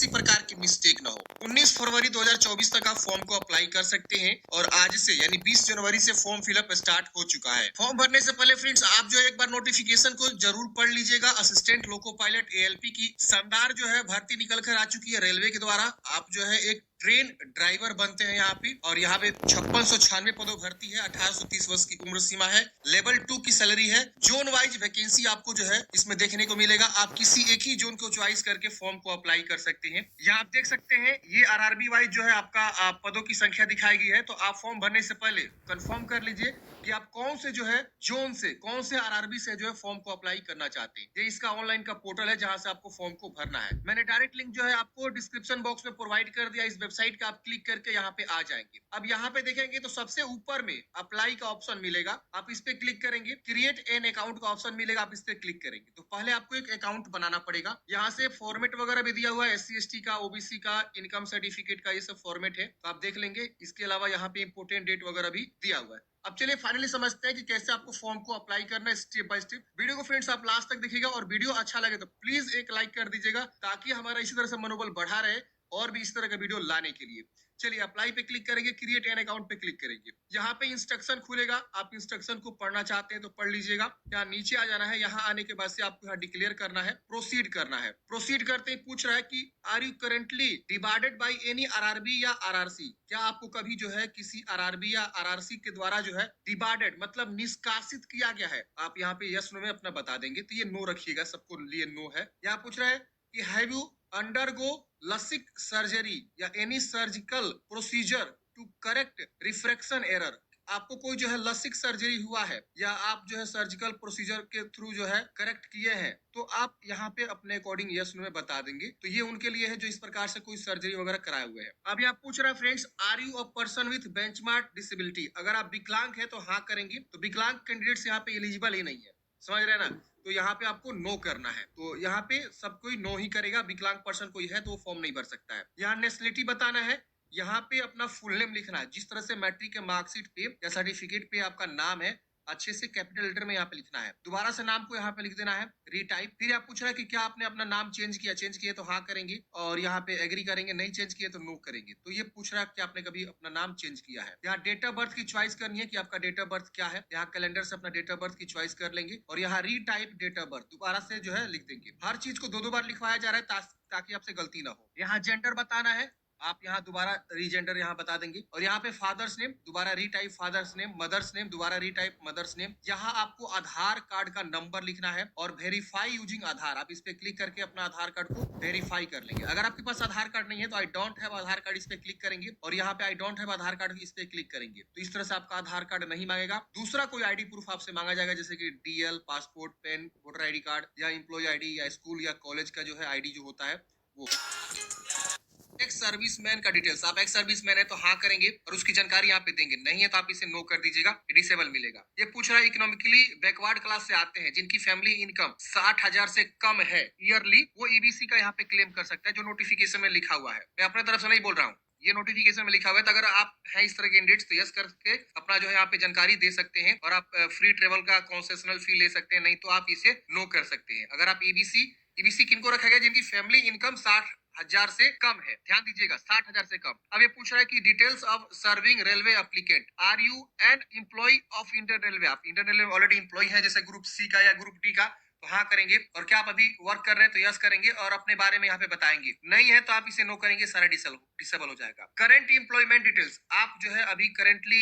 किसी प्रकार की मिस्टेक ना हो। 19 फरवरी 2024 तक आप फॉर्म को अप्लाई कर सकते हैं और आज से यानी 20 जनवरी से फॉर्म फिलअप स्टार्ट हो चुका है। फॉर्म भरने से पहले फ्रेंड्स आप जो है एक बार नोटिफिकेशन को जरूर पढ़ लीजिएगा। असिस्टेंट लोको पायलट ALP की शानदार जो है भर्ती निकल कर आ चुकी है रेलवे के द्वारा। आप जो है एक ट्रेन ड्राइवर बनते हैं यहाँ पे और यहाँ पे 5696 पदों भर्ती है। 1830 वर्ष की उम्र सीमा है। लेवल 2 की सैलरी है। जोन वाइज वैकेंसी आपको जो है इसमें देखने को मिलेगा। आप किसी एक ही जोन को चॉइस करके फॉर्म को अप्लाई कर सकते हैं। यहाँ आप देख सकते हैं ये RRB वाइज जो है आपका पदों की संख्या दिखाई गई है। तो आप फॉर्म भरने से पहले कंफर्म कर लीजिए कि आप कौन से जो है जोन से, कौन से RRB से जो है फॉर्म को अप्लाई करना चाहते हैं। ये इसका ऑनलाइन का पोर्टल है जहां से आपको फॉर्म को भरना है। मैंने डायरेक्ट लिंक जो है आपको डिस्क्रिप्शन बॉक्स में प्रोवाइड कर दिया। इस वेबसाइट का आप क्लिक करके यहाँ पे आ जाएंगे। अब यहाँ पे देखेंगे तो सबसे ऊपर में अप्लाई का ऑप्शन मिलेगा। आप इस पे क्लिक करेंगे। क्रिएट एन अकाउंट का ऑप्शन मिलेगा, आप इस पे क्लिक करेंगे। तो पहले आपको एक अकाउंट बनाना पड़ेगा। यहाँ से फॉर्मेट वगैरह भी दिया हुआ है, SC ST का, OBC का, इनकम सर्टिफिकेट का, ये सब फॉर्मेट है तो आप देख लेंगे। इसके अलावा यहाँ पे इंपोर्टेंट डेट वगैरह भी दिया हुआ है। अब चलिए फाइनली समझते हैं कि कैसे आपको फॉर्म को अप्लाई करना है स्टेप बाय स्टेप। वीडियो को फ्रेंड्स आप लास्ट तक देखिएगा और वीडियो अच्छा लगे तो प्लीज एक लाइक कर दीजिएगा ताकि हमारा इसी तरह से मनोबल बढ़ा रहे और भी इस तरह का वीडियो लाने के लिए। चलिए अप्लाई पे क्लिक करेंगे, क्रिएट एन अकाउंट पे क्लिक करेंगे। यहाँ पे इंस्ट्रक्शन खुलेगा, आप इंस्ट्रक्शन को पढ़ना चाहते हैं तो पढ़ लीजिएगा। यहाँ नीचे आ जाना है। यहाँ आने के बाद से आपको यहाँ डिक्लेयर करना है, प्रोसीड करना है। प्रोसीड करते ही पूछ रहा है कि are you currently divided by any RRB या RRC। क्या आपको कभी जो है किसी RRB या RRC के द्वारा जो है डिवाइडेड मतलब निष्कासित किया गया है। आप यहाँ पे यस नो में अपना बता देंगे। तो ये नो रखिएगा, सबको लिए नो है। यहाँ पूछ रहा है कि have you undergo LASIK surgery या any surgical procedure to correct refraction error. आपको कोई जो है लसिक सर्जरी हुआ है या आप जो है सर्जिकल प्रोसीजर के थ्रू जो है करेक्ट किए हैं तो आप यहाँ पे अपने अकॉर्डिंग यस नो में बता देंगे। तो ये उनके लिए है जो इस प्रकार से कोई सर्जरी वगैरह कराए हुए हैं। अब यहाँ पूछ रहा है friends, are you a person with benchmark disability. अगर आप विकलांग है तो हाँ करेंगे। तो विकलांग कैंडिडेट्स यहाँ पे एलिजिबल ही नहीं है, समझ रहे ना। तो यहाँ पे आपको नो करना है। तो यहाँ पे सब कोई नो ही करेगा। विकलांग पर्सन कोई है तो वो फॉर्म नहीं भर सकता है। यहाँ नेशनलिटी बताना है। यहाँ पे अपना फुल नेम लिखना है। जिस तरह से मैट्रिक के मार्कशीट पे या सर्टिफिकेट पे आपका नाम है अच्छे से कैपिटल लेटर में यहाँ पे लिखना है। दोबारा से नाम को यहाँ पे लिख देना है, रीटाइप। फिर आप पूछ रहा है कि क्या आपने अपना नाम चेंज किया। चेंज किया तो हाँ करेंगे और यहाँ पे एग्री करेंगे। नहीं चेंज किया तो नो करेंगे। तो ये पूछ रहा है कि आपने कभी अपना नाम चेंज किया है। यहाँ डेट ऑफ बर्थ की चॉइस करनी है कि आपका डेट ऑफ बर्थ क्या है। यहाँ कैलेंडर से अपना डेट ऑफ बर्थ की चॉइस कर लेंगे और यहाँ रीटाइप डेट ऑफ बर्थ दोबारा से जो है लिख देंगे। हर चीज को दो बार लिखवाया जा रहा है ताकि आपसे गलती ना हो। यहाँ जेंडर बताना है। आप यहाँ दोबारा रीजेंडर यहाँ बता देंगे और यहाँ पे फादर्स नेम दोबारा retype father's name, mother's name दोबारा रीटाइप मदर्स नेम। यहाँ आपको आधार कार्ड का नंबर लिखना है और वेरीफाई यूजिंग आधार। आप इस पे क्लिक करके अपना आधार कार्ड को वेरीफाई कर लेंगे। अगर आपके पास आधार कार्ड नहीं है तो I don't have Aadhaar card इस पे क्लिक करेंगे और यहाँ पे I don't have Aadhaar card इस पे क्लिक करेंगे। तो इस तरह से आपका आधार कार्ड नहीं मांगेगा। दूसरा कोई ID प्रूफ आपसे मांगा जाएगा जैसे कि DL, passport, PAN, voter ID card या एम्प्लॉय ID या स्कूल या कॉलेज का जो है ID जो होता है वो। एक्स सर्विसमैन का डिटेल्स, आप एक्स सर्विसमैन है तो हाँ करेंगे और उसकी जानकारी यहाँ पे देंगे। नहीं है तो आप इसे नो कर दीजिएगा, डिसेबल मिलेगा। ये पूछ रहा है इकोनॉमिकली बैकवर्ड क्लास से आते हैं जिनकी फैमिली इनकम 60,000 से कम है ईयरली, वो EBC का यहाँ पे क्लेम कर सकता है जो नोटिफिकेशन में लिखा हुआ है। मैं अपने तरफ से नहीं बोल रहा हूँ, ये नोटिफिकेशन में लिखा हुआ है। तो अगर आप हैं इस तरह के कैंडिडेट्स तो यस करके अपना जो है यहाँ पे जानकारी दे सकते हैं और आप फ्री ट्रेवल का कंसेशनल फी ले सकते हैं। नहीं तो आप इसे नो कर सकते हैं। अगर आप EBC किनको रखा गया जिनकी फैमिली इनकम 60,000 से कम है। ध्यान दीजिएगा 60,000 से कम। अब ये पूछ रहा है कि details of serving railway applicant, are you an employee of Indian railway. आप इंडियन रेलवे ऑलरेडी एम्प्लॉय है जैसे ग्रुप C का या ग्रुप D का तो हाँ करेंगे। और क्या आप अभी वर्क कर रहे हैं तो यस करेंगे और अपने बारे में यहाँ पे बताएंगे। नहीं है तो आप इसे नो करेंगे, सारा डिसेबल हो जाएगा। करंट एम्प्लॉयमेंट डिटेल्स, आप जो है अभी करेंटली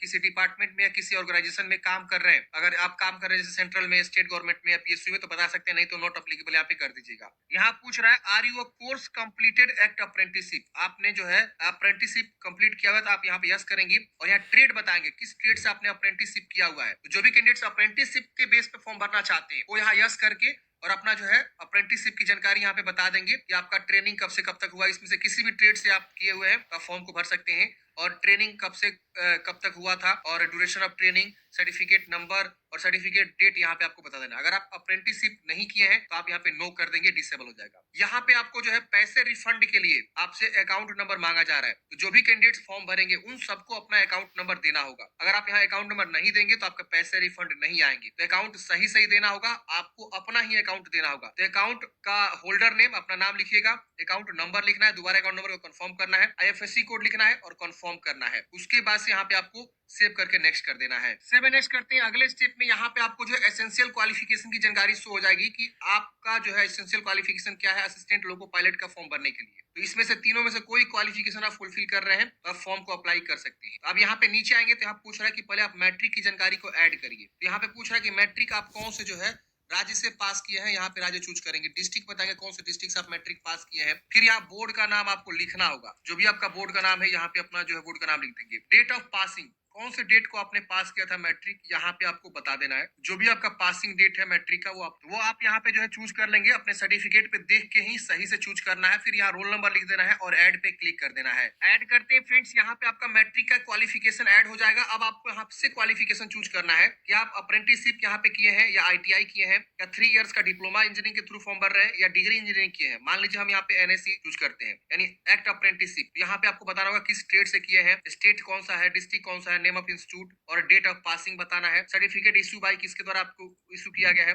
किसी डिपार्टमेंट में या किसी ऑर्गेनाइजेशन में काम कर रहे हैं। अगर आप काम कर रहे हैं जैसे सेंट्रल में, स्टेट गवर्नमेंट में या PSU में तो बता सकते हैं। नहीं तो नॉट अप्लीकेबल यहाँ पे कर दीजिएगा। यहाँ पूछ रहा है are you a course completed act apprenticeship. आपने जो है अप्रेंटिसशिप कंप्लीट किया हुआ है तो आप यहाँ पे यस करेंगे और यहाँ ट्रेड बताएंगे किस ट्रेड से आपने अप्रेंटिसशिप किया हुआ है। तो जो भी कैंडिडेट्स अप्रेंटिसशिप के बेस पे फॉर्म भरना चाहते हैं वो यहाँ यस करके और अपना जो है अप्रेंटिसशिप की जानकारी यहाँ पे बता देंगे कि आपका ट्रेनिंग कब से कब तक हुआ। इसमें से किसी भी ट्रेड से आप किए हुए हैं तो आप फॉर्म को भर सकते हैं। और ट्रेनिंग कब तक हुआ था, और duration of training, certificate number और सर्टिफिकेट डेट यहाँ पे आपको बता देना। अगर आप अप्रेंटिसशिप नहीं किए हैं तो आप यहाँ पे नो कर देंगे, डिसेबल हो जाएगा। यहाँ पे आपको जो है पैसे रिफंड के लिए आपसे अकाउंट नंबर मांगा जा रहा है, तो जो भी कैंडिडेट्स फॉर्म भरेंगे उन सबको अपना अकाउंट नंबर देना होगा। अगर आप यहाँ अकाउंट नंबर नहीं देंगे तो आपके पैसे रिफंड नहीं आएंगे। तो अकाउंट सही सही देना होगा, आपको अपना ही अकाउंट देना होगा। तो अकाउंट का होल्डर नेम, अपना नाम लिखिएगा, अकाउंट नंबर लिखना है, दोबारा अकाउंट नंबर को कंफर्म करना है, आईएफएससी कोड लिखना है और कंफर्म करना है। उसके बाद से यहाँ पे आपको सेव करके नेक्स्ट कर देना है। सेव नेक्स्ट करते हैं। अगले स्टेप में यहाँ पे आपको जो है एसेंशियल क्वालिफिकेशन की जानकारी शो हो जाएगी कि आपका जो है एसेंशियल क्वालिफिकेशन क्या है असिस्टेंट लोको पायलट का फॉर्म भरने के लिए। तो इसमें से तीनों में से कोई क्वालिफिकेशन आप फुलफिल कर रहे हैं तो आप फॉर्म को अप्लाई कर सकते हैं। अब यहाँ पे नीचे आएंगे तो यहाँ पूछ रहा है कि पहले आप मैट्रिक की जानकारी को ऐड करिए। तो यहाँ पे पूछ रहा है कि मैट्रिक आप कौन से जो है राज्य से पास किए हैं, यहाँ पे राज्य चूज करेंगे, डिस्ट्रिक्ट बताएंगे कौन से डिस्ट्रिक्ट से आप मैट्रिक पास किए हैं। फिर यहाँ बोर्ड का नाम आपको लिखना होगा, जो भी आपका बोर्ड का नाम है यहाँ पे अपना जो है बोर्ड का नाम लिख देंगे। डेट ऑफ पासिंग, कौन से डेट को आपने पास किया था मैट्रिक, यहाँ पे आपको बता देना है। जो भी आपका पासिंग डेट है मैट्रिक का वो आप यहाँ पे जो है चूज कर लेंगे। अपने सर्टिफिकेट पे देख के ही सही से चूज करना है। फिर यहाँ रोल नंबर लिख देना है और ऐड पे क्लिक कर देना है। ऐड करते हैं फ्रेंड्स, यहाँ पे आपका मैट्रिक का क्वालिफिकेशन ऐड हो जाएगा। अब आपको यहाँ से क्वालिफिकेशन चूज करना है कि आप अप्रेंटिसशिप यहाँ पे किए हैं या आईटीआई किए हैं या 3 इयर्स का डिप्लोमा इंजीनियरिंग के थ्रू फॉर्म भर रहे हैं या डिग्री इंजीनियरिंग किए हैं। मान लीजिए हम यहाँ पे एनएससी चूज करते हैं यानी एक्ट अप्रेंटिसशिप। यहाँ पे आपको बताना होगा किस स्टेट से किए हैं, स्टेट कौन सा है, डिस्ट्रिक्ट कौन सा है, नेम ऑफ इंस्टीट्यूट और डेट ऑफ पासिंग बताना है। सर्टिफिकेट इशू बाय किसके द्वारा आपको इशू किया गया है,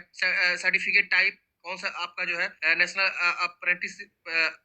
सर्टिफिकेट टाइप कौन सा आपका जो है नेशनल अप्रेंटिस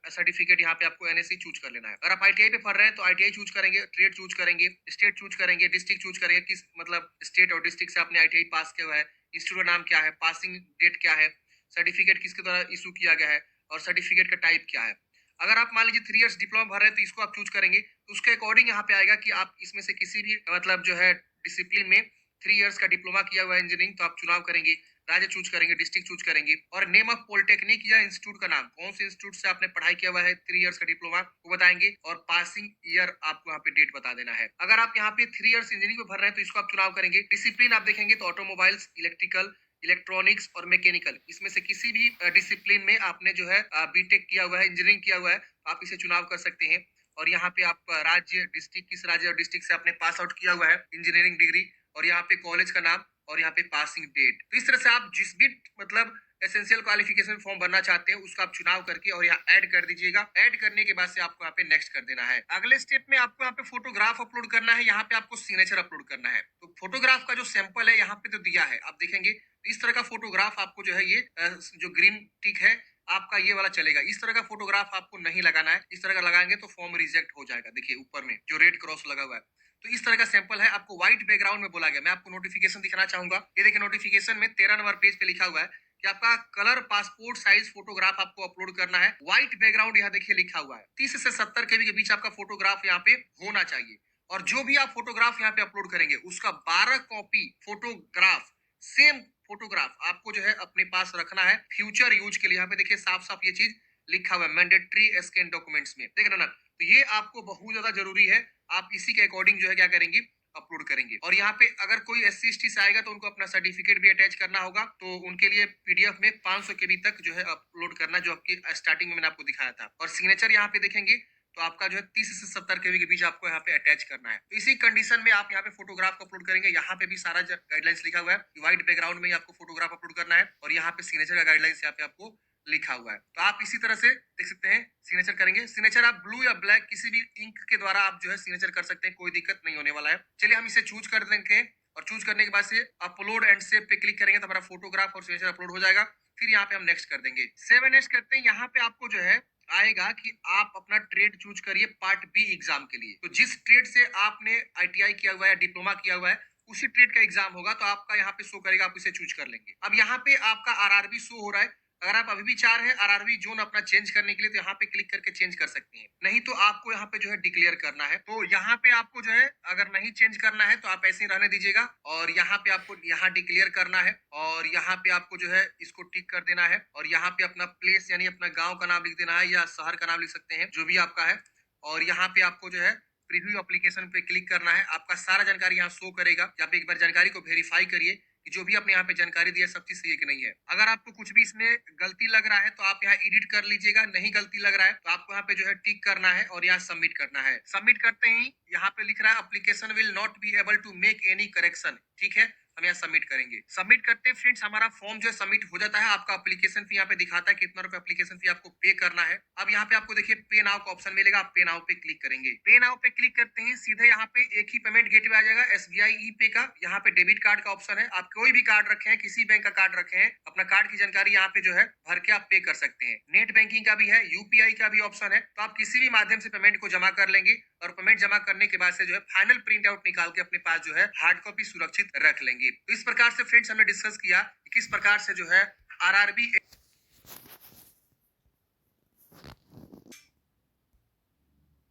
सर्टिफिकेट, यहाँ पे आपको एनएससी चूज कर लेना है। अगर आप आईटीआई पे पढ़ रहे हैं तो आईटीआई चूज करेंगे, ट्रेड चूज करेंगे, स्टेट चूज करेंगे, डिस्ट्रिक्ट चूज करेंगे, किस मतलब स्टेट और डिस्ट्रिक्ट से आपने आईटीआई पास किया हुआ है, इंस्टीट्यूट का नाम क्या है, पासिंग डेट क्या है, सर्टिफिकेट किसके द्वारा इशू किया गया है और सर्टिफिकेट का टाइप क्या है। अगर आप मान लीजिए 3 इयर्स डिप्लोमा भर रहे हैं तो इसको आप चूज करेंगे। तो उसके अकॉर्डिंग यहाँ पे आएगा कि आप इसमें से किसी भी मतलब जो है डिसिप्लिन में 3 इयर्स का डिप्लोमा किया हुआ है इंजीनियरिंग तो आप चुनाव करेंगे, राज्य चूज करेंगे, डिस्ट्रिक्ट चूज करेंगे और नेम ऑफ पॉलिटेक्निक या इंस्टीट्यूट का नाम, कौन से इंस्टीट्यूट से आपने पढ़ाई किया हुआ है 3 इयर्स का डिप्लोमा वो बताएंगे और पासिंग ईयर आपको यहाँ पे डेट बता देना है। अगर आप यहाँ पे 3 इयर्स इंजीनियरिंग में भर रहे हैं तो इसको आप चुनाव करेंगे। डिसिप्लिन आप देखेंगे तो ऑटोमोबाइल्स, इलेक्ट्रिकल, इलेक्ट्रॉनिक्स और मैकेनिकल, इसमें से किसी भी डिसिप्लिन में आपने जो है बीटेक किया हुआ है, इंजीनियरिंग किया हुआ है, आप इसे चुनाव कर सकते हैं। और यहाँ पे आप राज्य, डिस्ट्रिक्ट, किस राज्य और डिस्ट्रिक्ट से आपने पास आउट किया हुआ है इंजीनियरिंग डिग्री और यहाँ पे कॉलेज का नाम और यहाँ पे पासिंग डेट। तो इस तरह से आप जिस भी मतलब एसेंशियल क्वालिफिकेशन फॉर्म भरना चाहते हैं उसका आप चुनाव करके और यहाँ ऐड कर दीजिएगा। ऐड करने के बाद से आपको यहाँ पे नेक्स्ट कर देना है। अगले स्टेप में आपको यहाँ पे फोटोग्राफ अपलोड करना है, यहाँ पे आपको सिग्नेचर अपलोड करना है। तो फोटोग्राफ का जो सैंपल है यहाँ पे तो दिया है, आप देखेंगे इस तरह का फोटोग्राफ आपको जो है ये जो ग्रीन टिक है आपका ये वाला चलेगा। इस तरह का फोटोग्राफ आपको नहीं लगाना है, इस तरह का लगाएंगे तो फॉर्म रिजेक्ट हो जाएगा। देखिए ऊपर में जो रेड क्रॉस लगा हुआ है, तो इस तरह का सैंपल है। आपको व्हाइट बैकग्राउंड में बोला गया। मैं आपको नोटिफिकेशन दिखाना चाहूंगा। ये देखिए नोटिफिकेशन में 13 नंबर पेज पे लिखा हुआ है कि आपका कलर पासपोर्ट साइज फोटोग्राफ आपको अपलोड करना है। व्हाइट बैकग्राउंड यहाँ देखिए लिखा हुआ है। 30 से 70 केबी के बीच आपका फोटोग्राफ यहाँ पे होना चाहिए और जो भी आप फोटोग्राफ यहाँ पे अपलोड करेंगे उसका 12 कॉपी फोटोग्राफ, सेम फोटोग्राफ आपको जो है अपने पास रखना है फ्यूचर यूज के लिए। यहाँ पे देखिए साफ साफ ये चीज लिखा हुआ है मैंडेटरी स्कैन डॉक्यूमेंट्स में, देख रहे ना। तो ये आपको बहुत ज्यादा जरूरी है। आप इसी के अकॉर्डिंग जो है क्या करेंगे, अपलोड करेंगे। और यहाँ पे अगर कोई SC ST से आएगा तो उनको अपना सर्टिफिकेट भी अटैच करना होगा। तो उनके लिए PDF में 500 KB तक जो है अपलोड करना, जो आपकी स्टार्टिंग में मैंने आपको दिखाया था। और सिग्नेचर यहाँ पे देखेंगे तो आपका जो है 30 से 70 KB के बीच आपको यहाँ पे अटैच करना है। तो इसी कंडीशन में आप यहाँ पे फोटोग्राफ को अपलोड करेंगे। यहाँ पे भी सारा गाइडलाइंस लिखा हुआ है कि व्हाइट बैकग्राउंड में ही आपको फोटोग्राफ अपलोड करना है और यहाँ पे सिग्नेचर का गाइडलाइंस यहाँ पे आपको लिखा हुआ है। तो आप इसी तरह से देख सकते हैं सिग्नेचर करेंगे। सिग्नेचर आप ब्लू या ब्लैक किसी भी इंक के द्वारा आप जो है सिग्नेचर कर सकते हैं, कोई दिक्कत नहीं होने वाला है। चलिए हम इसे चूज कर देंगे और चूज करने के बाद से अपलोड एंड सेव पे क्लिक करेंगे तो हमारा फोटोग्राफ और सिग्नेचर अपलोड हो जाएगा। फिर यहाँ पे हम नेक्स्ट कर देंगे। सेव नेक्स्ट करते हैं। यहाँ पे आपको जो है आएगा कि आप अपना ट्रेड चूज करिए पार्ट बी एग्जाम के लिए। तो जिस ट्रेड से आपने ITI किया हुआ है, डिप्लोमा किया हुआ है, उसी ट्रेड का एग्जाम होगा तो आपका यहाँ पे शो करेगा, आप इसे चूज कर लेंगे। अब यहाँ पे आपका RRB शो हो रहा है। अगर आप अभी भी चाह रहे हैं RRB जोन अपना चेंज करने के लिए तो यहाँ पे क्लिक करके चेंज कर सकते हैं, नहीं तो आपको यहाँ पे जो है डिक्लेयर करना है। तो यहाँ पे आपको जो है अगर नहीं चेंज करना है तो आप ऐसे ही रहने दीजिएगा और यहाँ पे आपको यहाँ डिक्लेयर करना है और यहाँ पे आपको जो है इसको टिक कर देना है और यहाँ पे अपना प्लेस यानी अपना गाँव का नाम लिख देना है या शहर का नाम लिख सकते हैं, जो भी आपका है। और यहाँ पे आपको जो है प्रीव्यू एप्लीकेशन पे क्लिक करना है। आपका सारा जानकारी यहाँ शो करेगा। यहाँ पे एक बार जानकारी को वेरीफाई करिए कि जो भी आपने यहाँ पे जानकारी दिया सब चीज सही है कि नहीं है। अगर आपको कुछ भी इसमें गलती लग रहा है तो आप यहाँ एडिट कर लीजिएगा, नहीं गलती लग रहा है तो आपको यहाँ पे जो है टिक करना है और यहाँ सबमिट करना है। सबमिट करते ही यहाँ पे लिख रहा है application will not be able to make any correction, ठीक है। हम यहाँ सबमिट करेंगे। सबमिट करते फ्रेंड्स हमारा फॉर्म जो है सबमिट हो जाता है। आपका एप्लीकेशन फी यहाँ पे दिखाता है कितना रुपए एप्लीकेशन फी आपको पे करना है। अब यहाँ पे आपको देखिए पे नाउ का ऑप्शन मिलेगा, आप पे नाउ पे क्लिक करेंगे। पे नाउ पे क्लिक करते हैं सीधे यहाँ पे एक ही पेमेंट गेटवे आ जाएगा, SBI ई पे का। यहाँ पे डेबिट कार्ड का ऑप्शन है, आप कोई भी कार्ड रखे हैं, किसी बैंक का कार्ड रखे हैं, अपना कार्ड की जानकारी यहाँ पे जो है भर के आप पे कर सकते हैं। नेट बैंकिंग का भी है, UPI का भी ऑप्शन है, तो आप किसी भी माध्यम से पेमेंट को जमा कर लेंगे और पेमेंट जमा करने के बाद से जो है फाइनल प्रिंट आउट निकाल के अपने पास जो है हार्ड कॉपी सुरक्षित रख लेंगे। तो इस प्रकार से फ्रेंड्स हमने डिस्कस किया कि किस प्रकार से जो है RRB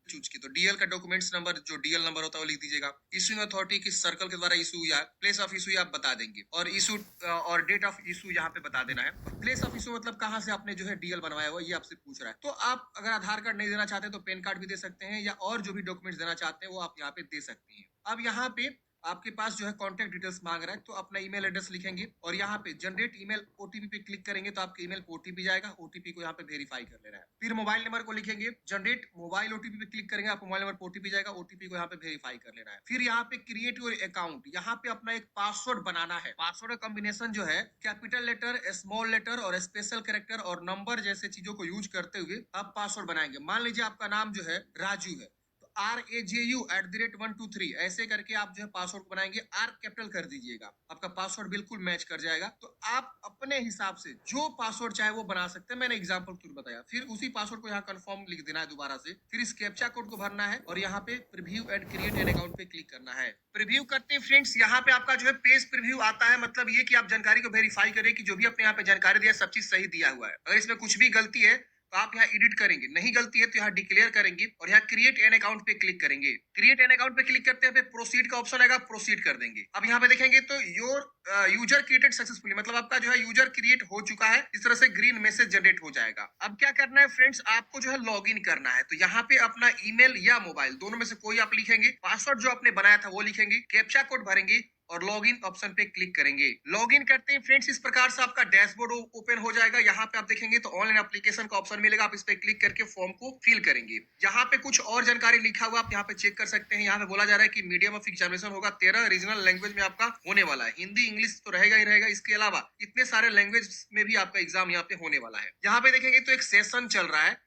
चूज की। तो DL का डॉक्यूमेंट्स नंबर, जो DL नंबर होता है वो लिख दीजिएगा। इशूइंग अथॉरिटी किस सर्कल के द्वारा इशू हुआ, प्लेस ऑफ इशू आप बता देंगे और इशू और डेट ऑफ इशू यहाँ पे बता देना है। प्लेस ऑफ इशू मतलब कहाँ से आपने जो है DL बनवाया हुआ, ये आपसे पूछ रहा है। तो आप अगर आधार कार्ड नहीं देना चाहते तो पैन कार्ड भी दे सकते हैं, या और जो भी डॉक्यूमेंट्स देना चाहते हैं वो आप यहाँ पे दे सकते हैं। अब यहाँ पे आपके पास जो है कॉन्टेक्ट डिटेल्स मांग रहा है, तो अपना ईमेल एड्रेस लिखेंगे और यहाँ पे जनरेट ईमेल OTP पे क्लिक करेंगे तो आपके ईमेल को OTP जाएगा। OTP को यहाँ पे वेरीफाई कर लेना है। फिर मोबाइल नंबर को लिखेंगे, जनरेट मोबाइल OTP पे क्लिक करेंगे, आपको मोबाइल नंबर पर OTP जाएगा, OTP को यहाँ पे वेरीफाई कर लेना है। फिर यहाँ पे क्रिएट योर अकाउंट, यहाँ पे अपना एक पासवर्ड बनाना है। पासवर्ड का कॉम्बिनेशन जो है कैपिटल लेटर, स्मॉल लेटर और स्पेशल कैरेक्टर और नंबर जैसे चीजों को यूज करते हुए आप पासवर्ड बनाएंगे। मान लीजिए आपका नाम जो है राजू है, RAJU@123 ऐसे करके आप जो है पासवर्ड बनाएंगे, R कैपिटल कर दीजिएगा, आपका पासवर्ड बिल्कुल मैच कर जाएगा। तो आप अपने हिसाब से जो पासवर्ड चाहे वो बना सकते हैं, मैंने एग्जांपल के लिए बताया। फिर उसी पासवर्ड को यहाँ कंफर्म लिख देना है दोबारा से, फिर इस कैप्चा कोड को भरना है और यहाँ पे preview and create an account पे क्लिक करना है। प्रीव्यू करते हैं फ्रेंड्स, यहाँ पे आपका जो है पेज प्रीव्यू आता है, मतलब ये कि आप जानकारी को वेरीफाई करें कि जो भी अपने यहाँ पे जानकारी दिया सब चीज सही दिया हुआ है। अगर इसमें कुछ भी गलती है तो आप यहाँ एडिट करेंगे, नहीं गलती है तो यहाँ डिक्लेयर करेंगे और यहाँ क्रिएट एन अकाउंट पे क्लिक करेंगे। क्रिएट एन अकाउंट पे क्लिक करते हैं, प्रोसीड का ऑप्शन आएगा, प्रोसीड कर देंगे। अब यहाँ पे देखेंगे तो योर यूजर क्रिएटेड सक्सेसफुली, मतलब आपका जो है यूजर क्रिएट हो चुका है। इस तरह से ग्रीन मैसेज जनरेट हो जाएगा। अब क्या करना है फ्रेंड्स, आपको जो है लॉग इन करना है। तो यहाँ पे अपना ईमेल या मोबाइल दोनों में से कोई आप लिखेंगे, पासवर्ड जो आपने बनाया था वो लिखेंगे, कैप्चा कोड भरेंगे और लॉगिन ऑप्शन पे क्लिक करेंगे। लॉगिन करते हैं फ्रेंड्स, इस प्रकार से आपका डैशबोर्ड ओपन हो जाएगा। यहाँ पे आप देखेंगे तो ऑनलाइन एप्लीकेशन का ऑप्शन मिलेगा, आप इस पे क्लिक करके फॉर्म को फिल करेंगे। यहाँ पे कुछ और जानकारी लिखा हुआ आप यहाँ पे चेक कर सकते हैं। यहाँ पे बोला जा रहा है कि मीडियम ऑफ एग्जामिनेशन होगा 13 रीजनल लैंग्वेज में आपका होने वाला है। हिंदी इंग्लिश तो रहेगा ही रहेगा, इसके अलावा इतने सारे लैंग्वेज में भी आपका एग्जाम यहाँ पे होने वाला है। यहाँ पे देखेंगे तो एक सेशन चल रहा है,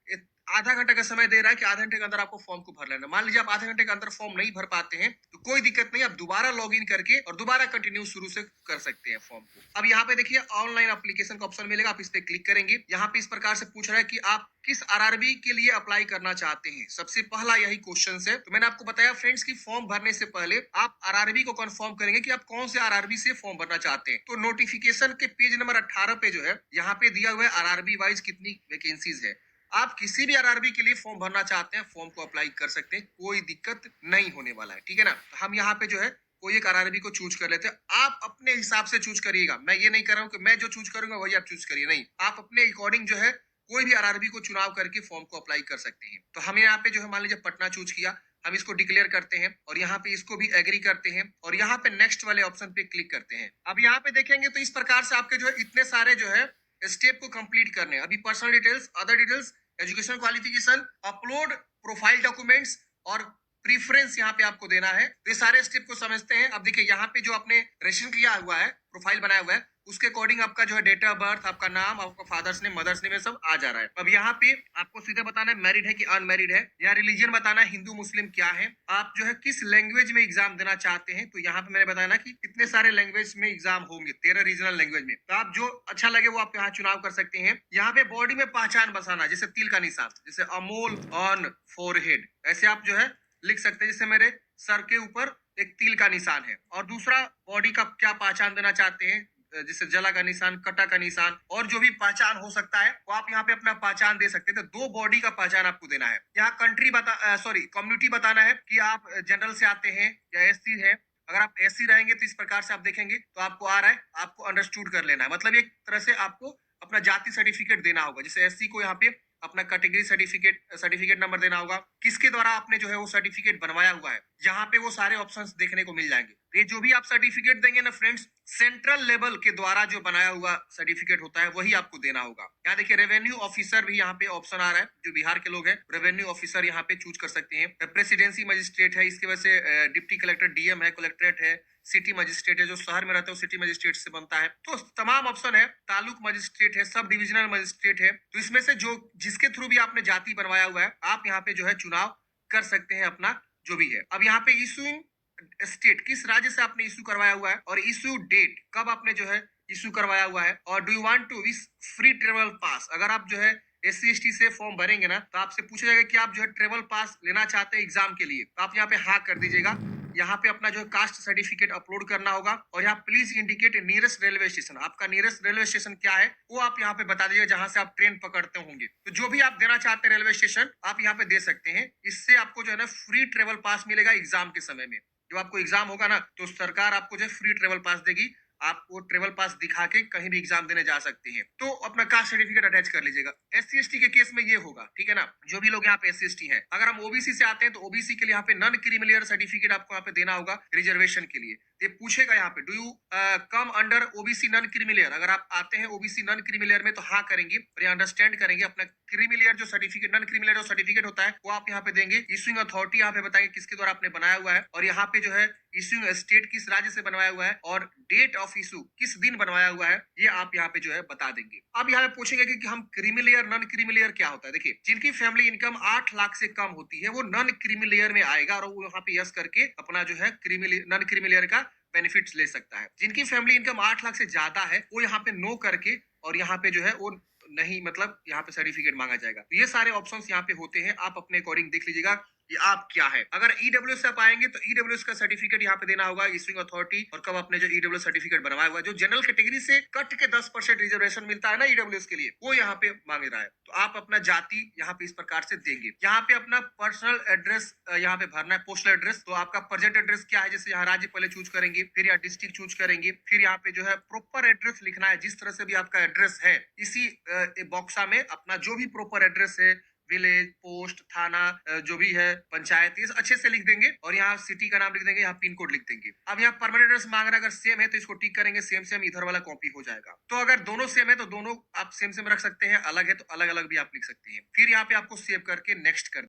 आधा घंटे का समय दे रहा है कि आधे घंटे के अंदर आपको फॉर्म को भर लेना। मान लीजिए आप आधे घंटे के अंदर फॉर्म नहीं भर पाते हैं तो कोई दिक्कत नहीं, आप दोबारा लॉग इन करके और दोबारा कंटिन्यू शुरू से कर सकते हैं फॉर्म को। अब यहाँ पे देखिए ऑनलाइन एप्लीकेशन का ऑप्शन मिलेगा, आप इस पे क्लिक करेंगे। यहाँ पे इस प्रकार से पूछ रहा है कि आप किस RRB के लिए अप्लाई करना चाहते हैं। सबसे पहला यही क्वेश्चन है। तो मैंने आपको बताया फ्रेंड्स की फॉर्म भरने से पहले आप RRB को कंफर्म करेंगे कि आप कौन से RRB से फॉर्म भरना चाहते हैं। तो नोटिफिकेशन के पेज नंबर 18 पे जो है यहाँ पे दिया हुआ है RRB वाइज कितनी वैकेंसीज है। आप किसी भी RRB के लिए फॉर्म भरना चाहते हैं, फॉर्म को अप्लाई कर सकते हैं, कोई दिक्कत नहीं होने वाला है, ठीक है ना। तो हम यहाँ पे जो है कोई एक RRB को चूज कर लेते हैं। आप अपने हिसाब से चूज करिएगा, मैं ये नहीं कर रहा हूँ कि मैं जो चूज करूंगा वही आप चूज करिए, नहीं, आप अपने अकॉर्डिंग जो है कोई भी RRB को चुनाव करके फॉर्म को अप्लाई कर सकते हैं। तो हम यहाँ पे जो है मान लीजिए पटना चूज किया, हम इसको डिक्लेयर करते हैं और यहाँ पे इसको भी एग्री करते हैं और यहाँ पे नेक्स्ट वाले ऑप्शन पे क्लिक करते हैं। अब यहाँ पे देखेंगे तो इस प्रकार से आपके जो है इतने सारे जो है स्टेप को कंप्लीट करने हैं। अभी personal details, other details, education qualification, upload profile documents और प्रीफरेंस यहाँ पे आपको देना है। तो ये सारे स्टेप को समझते हैं। अब देखिए यहाँ पे जो आपने रजिस्ट्रेशन किया हुआ है, प्रोफाइल बनाया हुआ है, उसके अकॉर्डिंग आपका जो है डेट ऑफ बर्थ, आपका नाम, आपका फादर्स नेम, मदर्स नेम, सब आ जा रहा है। अब यहाँ पे आपको सीधे बताना है मैरिड है कि अनमैरिड है, या रिलीजन बताना है हिंदू मुस्लिम क्या है, आप जो है किस लैंग्वेज में एग्जाम देना चाहते हैं। तो यहाँ पे मैंने बताया ना कि कितने सारे लैंग्वेज में एग्जाम होंगे, 13 रीजनल लैंग्वेज में। तो आप जो अच्छा लगे वो आप यहाँ चुनाव कर सकते हैं। यहाँ पे बॉडी में पहचान बसाना, जैसे तिल का निशान, जैसे अमोल ऑन फोरहेड, ऐसे आप जो है लिख सकते हैं। जैसे मेरे सर के ऊपर एक तिल का निशान है। और दूसरा बॉडी का क्या पहचान देना चाहते हैं, जैसे जला का निशान, कटा का निशान, और जो भी पहचान हो सकता है वो आप यहाँ पे अपना पहचान दे सकते हैं। तो 2 बॉडी का पहचान आपको देना है। यहाँ कंट्री कम्युनिटी बताना है कि आप जनरल से आते हैं या SC है। अगर आप SC रहेंगे तो इस प्रकार से आप देखेंगे तो आपको आ रहा है, आपको अंडरस्टूड कर लेना है। मतलब एक तरह से आपको अपना जाति सर्टिफिकेट देना होगा। जैसे SC को यहाँ पे अपना कैटेगरी सर्टिफिकेट नंबर देना होगा, किसके द्वारा आपने जो है वो सर्टिफिकेट बनवाया हुआ है। यहाँ पे वो सारे ऑप्शंस देखने को मिल जाएंगे। ये जो भी आप सर्टिफिकेट देंगे ना फ्रेंड्स, सेंट्रल लेवल के द्वारा जो बनाया हुआ सर्टिफिकेट होता है वही आपको देना होगा। यहाँ देखिए रेवेन्यू ऑफिसर भी यहाँ पे ऑप्शन आ रहा है, जो बिहार के लोग हैं रेवेन्यू ऑफिसर यहाँ पे चूज कर सकते हैं। प्रेसिडेंसी मजिस्ट्रेट है, इसकी वजह से डिप्टी कलेक्टर डीएम है, कलेक्ट्रेट है, सिटी मजिस्ट्रेट है, जो शहर में रहता है वो सिटी मजिस्ट्रेट से बनता है। तो तमाम ऑप्शन है, तालुक मजिस्ट्रेट है, सब डिविजनल मजिस्ट्रेट है। तो इसमें से जो जिसके थ्रू भी आपने जाति बनवाया हुआ है, आप यहाँ पे जो है चुनाव कर सकते हैं अपना जो भी है। अब यहाँ पे इशूइंग स्टेट, किस राज्य से आपने इशू करवाया हुआ है और इशू डेट कब आपने जो है इशू करवाया हुआ है, और do you want to wish free travel pass. अगर आप जो है SC ST से फॉर्म भरेंगे ना तो आपसे पूछा जाएगा कि आप जो है ट्रेवल पास लेना चाहते हैं एग्जाम के लिए, तो आप यहाँ पे हाँ कर दीजिएगा। यहाँ पे अपना जो है कास्ट सर्टिफिकेट अपलोड करना होगा, और यहाँ please indicate nearest railway station. आपका नियरेस्ट रेलवे स्टेशन क्या है वो आप यहाँ पे बता दीजिए, जहां से आप ट्रेन पकड़ते होंगे। तो जो भी आप देना चाहते हैं रेलवे स्टेशन आप यहाँ पे दे सकते हैं। इससे आपको जो है ना फ्री ट्रेवल पास मिलेगा एग्जाम के समय में। जब आपको एग्जाम होगा ना तो सरकार आपको जो है फ्री ट्रेवल पास देगी, आप वो ट्रेवल पास दिखा के कहीं भी एग्जाम देने जा सकते हैं। तो अपना कास्ट सर्टिफिकेट अटैच कर लीजिएगा। SC ST के केस में ये होगा, ठीक है ना, जो भी लोग यहाँ पे SC ST हैं। अगर हम OBC से आते हैं तो OBC के लिए यहाँ पे नॉन क्रीमिलियर सर्टिफिकेट आपको यहाँ पे देना होगा रिजर्वेशन के लिए। ये पूछेगा यहाँ पे do you come under OBC non creamy layer. अगर आप आते हैं OBC नॉन क्रीमिलियर में तो हाँ करेंगे और ये अंडरस्टैंड करेंगे। अपना क्रीमिलियर जो सर्टिफिकेट, नॉन क्रीमिलियर जो सर्टिफिकेट होता है वो आप यहाँ पे देंगे। इशूइंग अथॉरिटी यहाँ पे बताएंगे किसके द्वारा आपने बनाया हुआ है, और यहाँ पे जो है इशूइंग स्टेट किस राज्य से बनवाया हुआ है, और डेट ऑफ इशू किस दिन बनवाया हुआ है, ये आप यहाँ पे जो है बता देंगे। अब यहाँ पे पूछेंगे कि हम क्रीमिलियर नॉन क्रीमिलियर क्या होता है। देखिए जिनकी फैमिली इनकम 8 लाख से कम होती है वो नॉन क्रीमिलियर में आएगा, और वो यहाँ पे यस करके अपना जो है नॉन क्रीमिलियर का बेनिफिट्स ले सकता है। जिनकी फैमिली इनकम 8 लाख से ज्यादा है वो यहाँ पे नो करके, और यहाँ पे जो है वो नहीं, मतलब यहाँ पे सर्टिफिकेट मांगा जाएगा। तो ये सारे ऑप्शंस यहाँ पे होते हैं, आप अपने अकॉर्डिंग देख लीजिएगा ये आप क्या है। अगर EWS से आप आएंगे तो EWS का सर्टिफिकेट यहाँ पे देना होगा, इशूइंग अथॉरिटी, और कब आपने जो EWS सर्टिफिकेट बनवाया हुआ है। जो जनरल कैटेगरी से कट के 10% रिजर्वेशन मिलता है ना EWS के लिए, वो यहाँ पे मांग रहा है। तो आप अपना जाति यहाँ पे इस प्रकार से देंगे। यहाँ पे अपना पर्सनल एड्रेस यहाँ पे भरना है, पोस्टल एड्रेस। तो आपका प्रेजेंट एड्रेस क्या है, जैसे यहाँ राज्य पहले चूज करेंगे, फिर यहाँ डिस्ट्रिक्ट चूज करेंगे, फिर यहाँ पे जो है प्रॉपर एड्रेस लिखना है। जिस तरह से भी आपका एड्रेस है इसी बॉक्सा में अपना जो भी प्रॉपर एड्रेस है, विलेज, पोस्ट, थाना, जो भी है, पंचायत, ये अच्छे से लिख देंगे, और यहाँ सिटी का नाम लिख देंगे, यहाँ पिन कोड लिख देंगे। अब यहाँ परमानेंट एड्रेस मांग रहा है, अगर सेम है तो इसको टिक करेंगे, सेम सेम इधर वाला कॉपी हो जाएगा। तो अगर दोनों सेम है तो दोनों आप सेम सेम रख सकते हैं, अलग है तो अलग अलग भी आप लिख सकते हैं। फिर यहाँ पे आपको सेव करके नेक्स्ट कर